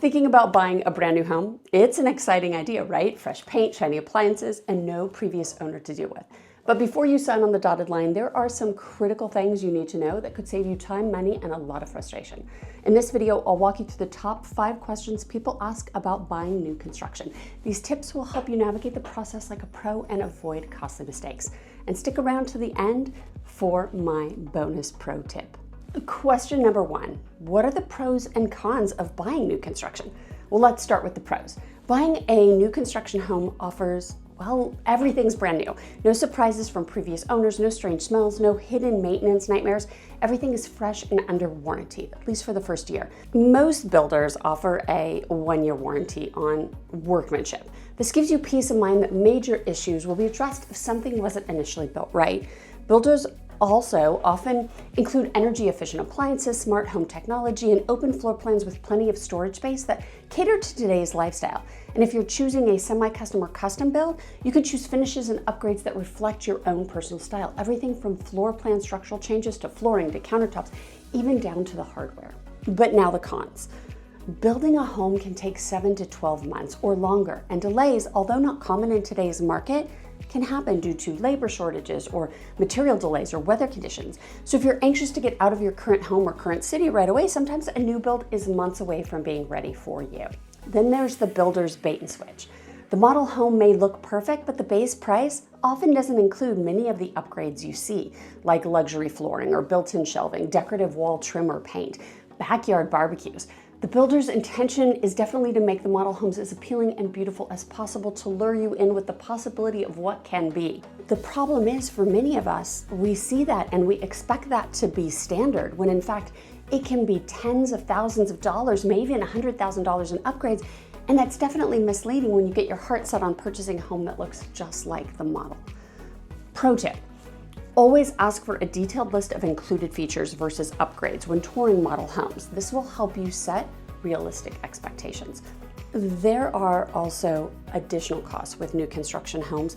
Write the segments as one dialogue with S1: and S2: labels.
S1: Thinking about buying a brand new home? It's an exciting idea, right? Fresh paint, shiny appliances, and no previous owner to deal with. But before you sign on the dotted line, there are some critical things you need to know that could save you time, money, and a lot of frustration. In this video, I'll walk you through the top 5 questions people ask about buying new construction. These tips will help you navigate the process like a pro and avoid costly mistakes. And stick around to the end for my bonus pro tip. Question number 1, what are the pros and cons of buying new construction? Well, let's start with the pros. Buying a new construction home offers, well, everything's brand new. No surprises from previous owners, no strange smells, no hidden maintenance nightmares. Everything is fresh and under warranty, at least for the first year. Most builders offer a 1-year warranty on workmanship. This gives you peace of mind that major issues will be addressed if something wasn't initially built right. Builders also often include energy efficient appliances, smart home technology, and open floor plans with plenty of storage space that cater to today's lifestyle. And if you're choosing a semi-custom or custom build, you can choose finishes and upgrades that reflect your own personal style. Everything from floor plan structural changes to flooring to countertops, even down to the hardware. But now the cons. Building a home can take 7 to 12 months or longer, and delays, although not common in today's market, can happen due to labor shortages or material delays or weather conditions. So if you're anxious to get out of your current home or current city right away, sometimes a new build is months away from being ready for you. Then there's the builder's bait and switch. The model home may look perfect, but the base price often doesn't include many of the upgrades you see, like luxury flooring or built-in shelving, decorative wall trim or paint, backyard barbecues. The builder's intention is definitely to make the model homes as appealing and beautiful as possible to lure you in with the possibility of what can be. The problem is, for many of us, we see that and we expect that to be standard, when in fact, it can be tens of thousands of dollars, maybe even $100,000 in upgrades, and that's definitely misleading when you get your heart set on purchasing a home that looks just like the model. Pro tip. Always ask for a detailed list of included features versus upgrades when touring model homes. This will help you set realistic expectations. There are also additional costs with new construction homes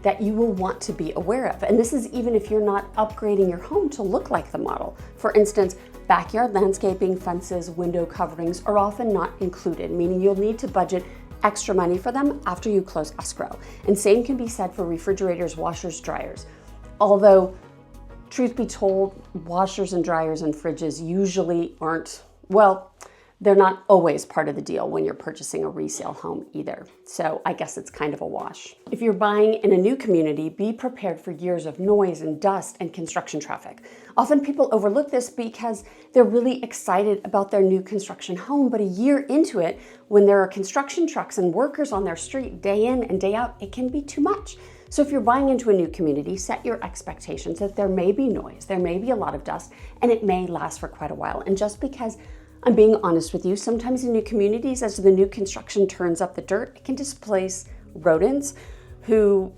S1: that you will want to be aware of. And this is even if you're not upgrading your home to look like the model. For instance, backyard landscaping, fences, window coverings are often not included, meaning you'll need to budget extra money for them after you close escrow. And same can be said for refrigerators, washers, dryers. Although, truth be told, washers and dryers and fridges usually aren't, well, they're not always part of the deal when you're purchasing a resale home either. So I guess it's kind of a wash. If you're buying in a new community, be prepared for years of noise and dust and construction traffic. Often people overlook this because they're really excited about their new construction home, but a year into it, when there are construction trucks and workers on their street day in and day out, it can be too much. So if you're buying into a new community, set your expectations that there may be noise, there may be a lot of dust, and it may last for quite a while. And just because I'm being honest with you, sometimes in new communities, as the new construction turns up the dirt, it can displace rodents who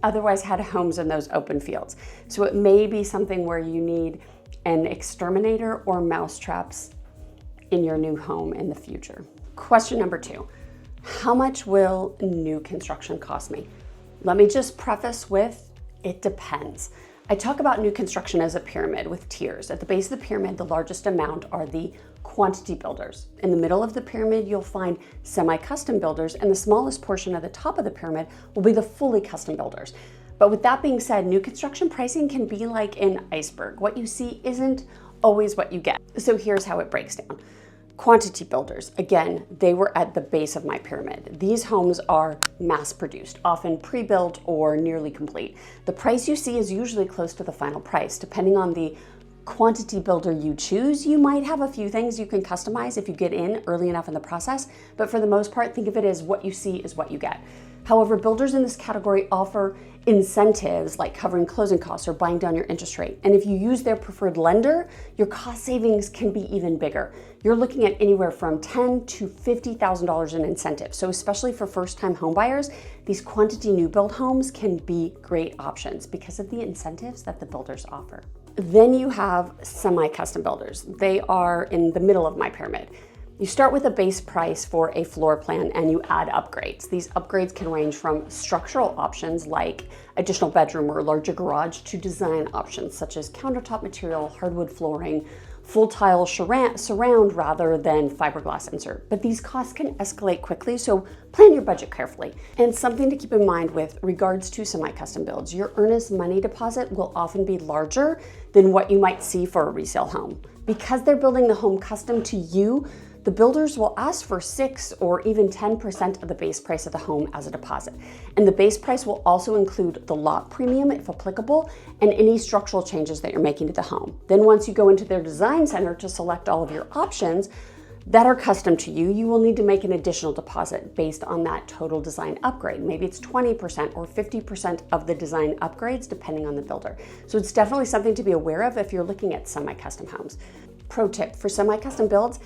S1: otherwise had homes in those open fields. So it may be something where you need an exterminator or mouse traps in your new home in the future. Question number 2, how much will new construction cost me? Let me just preface with, it depends. I talk about new construction as a pyramid with tiers. At the base of the pyramid, the largest amount are the quantity builders. In the middle of the pyramid, you'll find semi-custom builders, and the smallest portion at the top of the pyramid will be the fully custom builders. But with that being said, new construction pricing can be like an iceberg. What you see isn't always what you get. So here's how it breaks down. Quantity builders, again, they were at the base of my pyramid. These homes are mass produced, often pre-built or nearly complete. The price you see is usually close to the final price. Depending on the quantity builder you choose, you might have a few things you can customize if you get in early enough in the process, but for the most part, think of it as what you see is what you get. However, builders in this category offer incentives like covering closing costs or buying down your interest rate. And if you use their preferred lender, your cost savings can be even bigger. You're looking at anywhere from $10,000 to $50,000 in incentives. So especially for first-time homebuyers, these quantity new build homes can be great options because of the incentives that the builders offer. Then you have semi-custom builders. They are in the middle of my pyramid. You start with a base price for a floor plan and you add upgrades. These upgrades can range from structural options like additional bedroom or larger garage to design options such as countertop material, hardwood flooring, full tile surround rather than fiberglass insert. But these costs can escalate quickly, so plan your budget carefully. And something to keep in mind with regards to semi-custom builds, your earnest money deposit will often be larger than what you might see for a resale home. Because they're building the home custom to you, the builders will ask for 6 or even 10% of the base price of the home as a deposit. And the base price will also include the lot premium, if applicable, and any structural changes that you're making to the home. Then once you go into their design center to select all of your options that are custom to you, you will need to make an additional deposit based on that total design upgrade. Maybe it's 20% or 50% of the design upgrades, depending on the builder. So it's definitely something to be aware of if you're looking at semi-custom homes. Pro tip for semi-custom builds,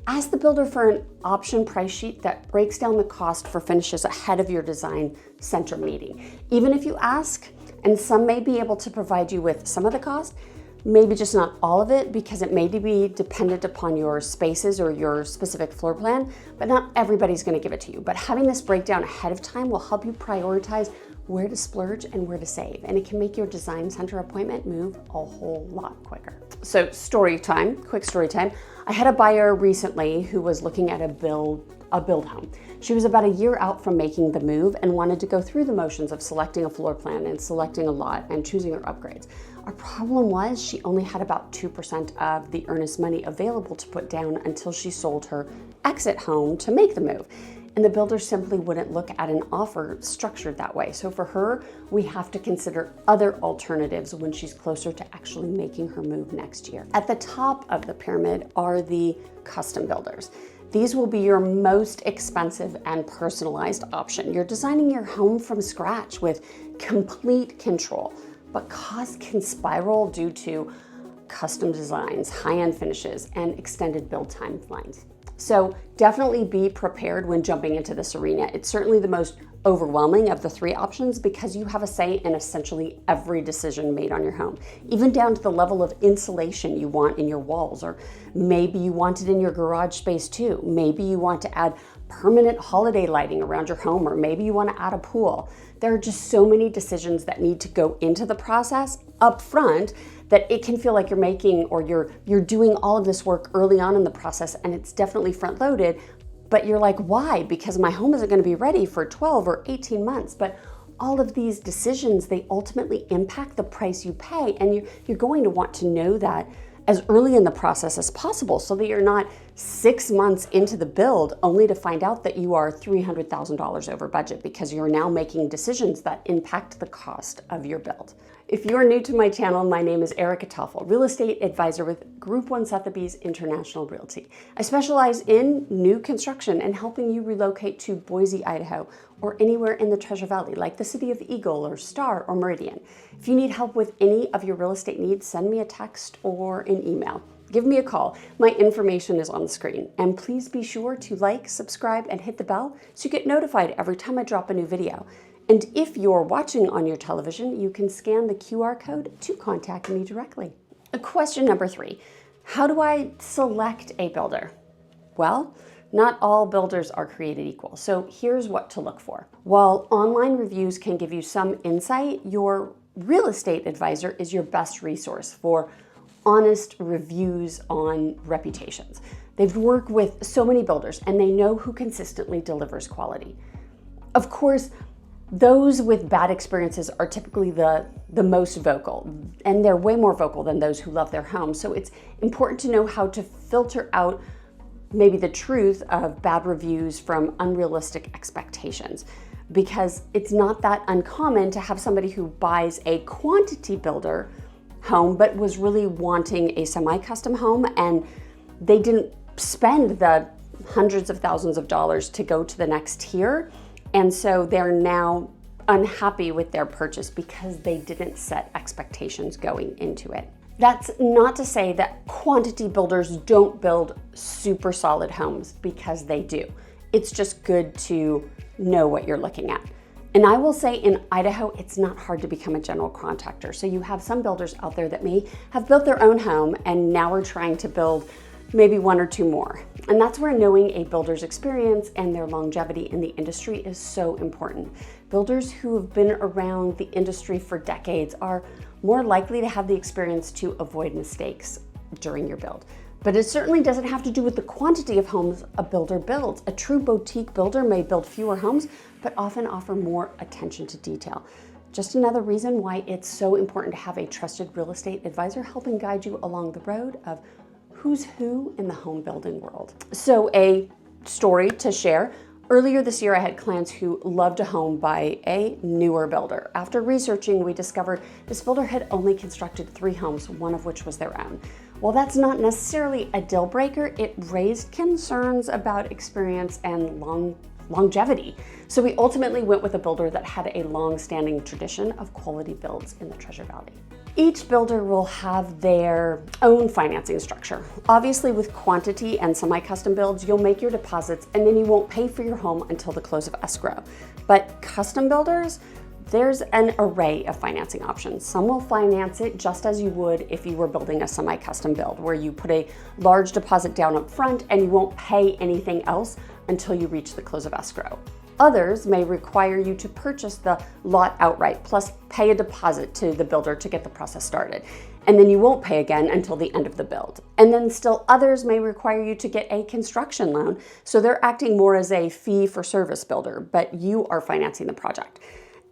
S1: ask the builder for an option price sheet that breaks down the cost for finishes ahead of your design center meeting. Even if you ask, and some may be able to provide you with some of the cost, maybe just not all of it, because it may be dependent upon your spaces or your specific floor plan, but not everybody's gonna give it to you. But having this breakdown ahead of time will help you prioritize where to splurge and where to save. And it can make your design center appointment move a whole lot quicker. So quick story time. I had a buyer recently who was looking at a build home. She was about a year out from making the move and wanted to go through the motions of selecting a floor plan and selecting a lot and choosing her upgrades. Our problem was she only had about 2% of the earnest money available to put down until she sold her exit home to make the move. And the builder simply wouldn't look at an offer structured that way. So for her, we have to consider other alternatives when she's closer to actually making her move next year. At the top of the pyramid are the custom builders. These will be your most expensive and personalized option. You're designing your home from scratch with complete control, but costs can spiral due to custom designs, high-end finishes, and extended build timelines. So definitely be prepared when jumping into this arena. It's certainly the most overwhelming of the 3 options because you have a say in essentially every decision made on your home, even down to the level of insulation you want in your walls, or maybe you want it in your garage space too. Maybe you want to add permanent holiday lighting around your home, or maybe you want to add a pool. There are just so many decisions that need to go into the process up front that it can feel like you're making or you're doing all of this work early on in the process, and it's definitely front loaded, but you're like, why? Because my home isn't going to be ready for 12 or 18 months. But all of these decisions, they ultimately impact the price you pay, and you're going to want to know that as early in the process as possible so that you're not 6 months into the build only to find out that you are $300,000 over budget because you're now making decisions that impact the cost of your build. If you're new to my channel, my name is Erica Toffel, real estate advisor with Group 1 Sotheby's International Realty. I specialize in new construction and helping you relocate to Boise, Idaho, or anywhere in the Treasure Valley, like the city of Eagle or Star or Meridian. If you need help with any of your real estate needs, send me a text or an email. Give me a call. My information is on the screen. And please be sure to like, subscribe, and hit the bell so you get notified every time I drop a new video. And if you're watching on your television, you can scan the QR code to contact me directly. Question number 3, how do I select a builder? Well, not all builders are created equal, so here's what to look for. While online reviews can give you some insight, your real estate advisor is your best resource for honest reviews on reputations. They've worked with so many builders and they know who consistently delivers quality. Of course, those with bad experiences are typically the most vocal, and they're way more vocal than those who love their home. So it's important to know how to filter out maybe the truth of bad reviews from unrealistic expectations, because it's not that uncommon to have somebody who buys a quantity builder home but was really wanting a semi-custom home, and they didn't spend the hundreds of thousands of dollars to go to the next tier. And so they're now unhappy with their purchase because they didn't set expectations going into it. That's not to say that quantity builders don't build super solid homes, because they do. It's just good to know what you're looking at. And I will say in Idaho, it's not hard to become a general contractor. So you have some builders out there that may have built their own home and now are trying to build maybe 1 or 2 more. And that's where knowing a builder's experience and their longevity in the industry is so important. Builders who have been around the industry for decades are more likely to have the experience to avoid mistakes. during your build. But it certainly doesn't have to do with the quantity of homes a builder builds. A true boutique builder may build fewer homes, but often offer more attention to detail. Just another reason why it's so important to have a trusted real estate advisor helping guide you along the road of who's who in the home building world. So a story to share. Earlier this year, I had clients who loved a home by a newer builder. After researching, we discovered this builder had only constructed 3 homes, one of which was their own. While that's not necessarily a deal breaker, it raised concerns about experience and longevity. So we ultimately went with a builder that had a long-standing tradition of quality builds in the Treasure Valley. Each builder will have their own financing structure. Obviously, with quantity and semi-custom builds, you'll make your deposits and then you won't pay for your home until the close of escrow. But custom builders, there's an array of financing options. Some will finance it just as you would if you were building a semi-custom build, where you put a large deposit down up front and you won't pay anything else until you reach the close of escrow. Others may require you to purchase the lot outright, plus pay a deposit to the builder to get the process started. And then you won't pay again until the end of the build. And then still others may require you to get a construction loan, so they're acting more as a fee-for-service builder, but you are financing the project.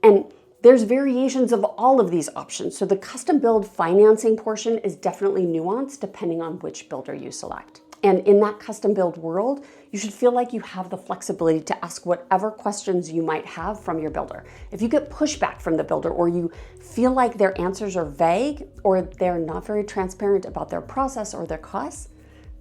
S1: And there's variations of all of these options, so the custom build financing portion is definitely nuanced depending on which builder you select. And in that custom build world, you should feel like you have the flexibility to ask whatever questions you might have from your builder. If you get pushback from the builder, or you feel like their answers are vague, or they're not very transparent about their process or their costs,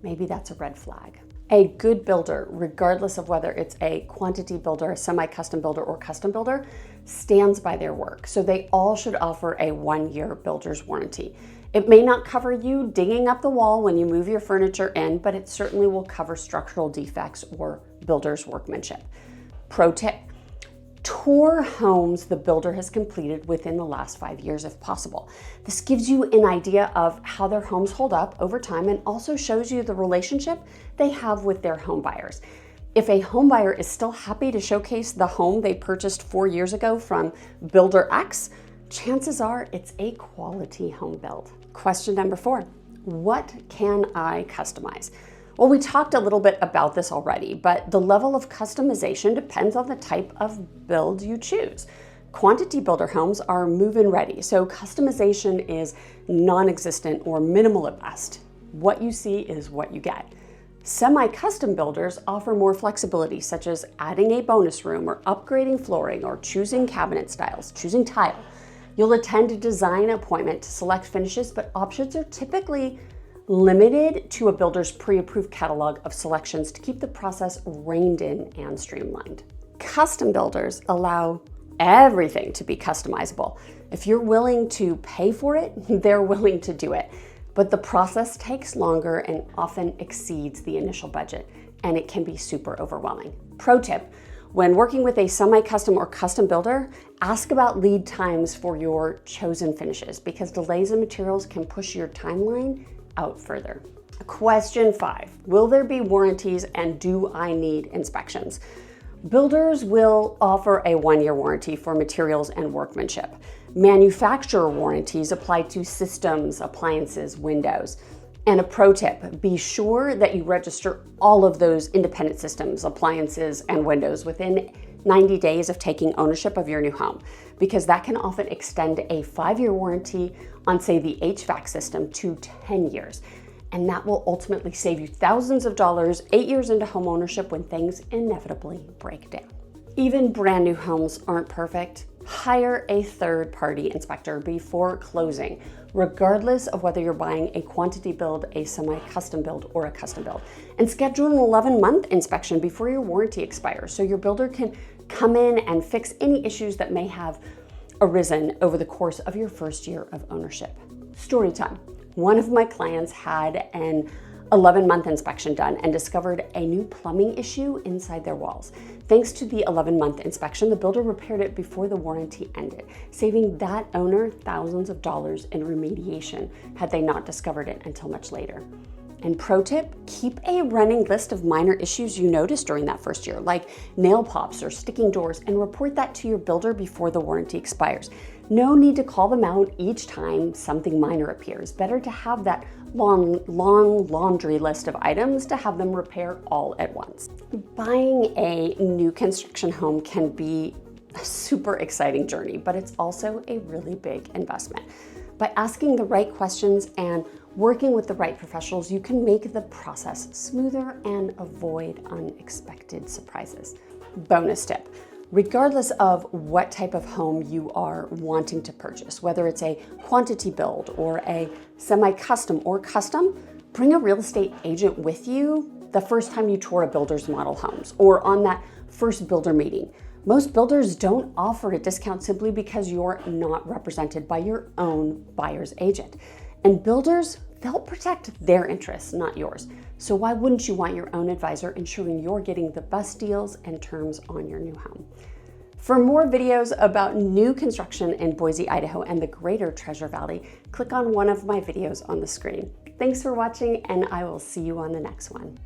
S1: maybe that's a red flag. A good builder, regardless of whether it's a quantity builder, a semi-custom builder, or custom builder, stands by their work. So they all should offer a 1-year builder's warranty. It may not cover you digging up the wall when you move your furniture in, but it certainly will cover structural defects or builder's workmanship. Pro tip: tour homes the builder has completed within the last 5 years if possible. This gives you an idea of how their homes hold up over time and also shows you the relationship they have with their home buyers. If a home buyer is still happy to showcase the home they purchased 4 years ago from Builder X, chances are it's a quality home build. Question number 4, what can I customize? Well, we talked a little bit about this already, but the level of customization depends on the type of build you choose. Quantity builder homes are move-in ready, so customization is non-existent or minimal at best. What you see is what you get. Semi-custom builders offer more flexibility, such as adding a bonus room or upgrading flooring or choosing cabinet styles, choosing tile. You'll attend a design appointment to select finishes, but options are typically limited to a builder's pre-approved catalog of selections to keep the process reined in and streamlined. Custom builders allow everything to be customizable. If you're willing to pay for it, they're willing to do it. But the process takes longer and often exceeds the initial budget, and it can be super overwhelming. Pro tip: when working with a semi-custom or custom builder, ask about lead times for your chosen finishes, because delays in materials can push your timeline out further. Question 5, will there be warranties and do I need inspections? Builders will offer a 1-year warranty for materials and workmanship. Manufacturer warranties apply to systems, appliances, windows. And a pro tip: be sure that you register all of those independent systems, appliances, and windows within 90 days of taking ownership of your new home, because that can often extend a 5-year warranty on, say, the HVAC system to 10 years. And that will ultimately save you thousands of dollars 8 years into home ownership when things inevitably break down. Even brand new homes aren't perfect. Hire a third-party inspector before closing, regardless of whether you're buying a quantity build, a semi-custom build, or a custom build. And schedule an 11-month inspection before your warranty expires, so your builder can come in and fix any issues that may have arisen over the course of your first year of ownership. Story time. One of my clients had an 11-month inspection done and discovered a new plumbing issue inside their walls. Thanks to the 11-month inspection, the builder repaired it before the warranty ended, saving that owner thousands of dollars in remediation had they not discovered it until much later. And pro tip, keep a running list of minor issues you notice during that first year, like nail pops or sticking doors, and report that to your builder before the warranty expires. No need to call them out each time something minor appears. Better to have that long laundry list of items to have them repair all at once. Buying a new construction home can be a super exciting journey, but it's also a really big investment. By asking the right questions and working with the right professionals, you can make the process smoother and avoid unexpected surprises. Bonus tip. Regardless of what type of home you are wanting to purchase, whether it's a quantity build or a semi-custom or custom, bring a real estate agent with you the first time you tour a builder's model homes or on that first builder meeting. Most builders don't offer a discount simply because you're not represented by your own buyer's agent. And builders, they'll protect their interests, not yours. So why wouldn't you want your own advisor ensuring you're getting the best deals and terms on your new home? For more videos about new construction in Boise, Idaho and the greater Treasure Valley, click on one of my videos on the screen. Thanks for watching, and I will see you on the next one.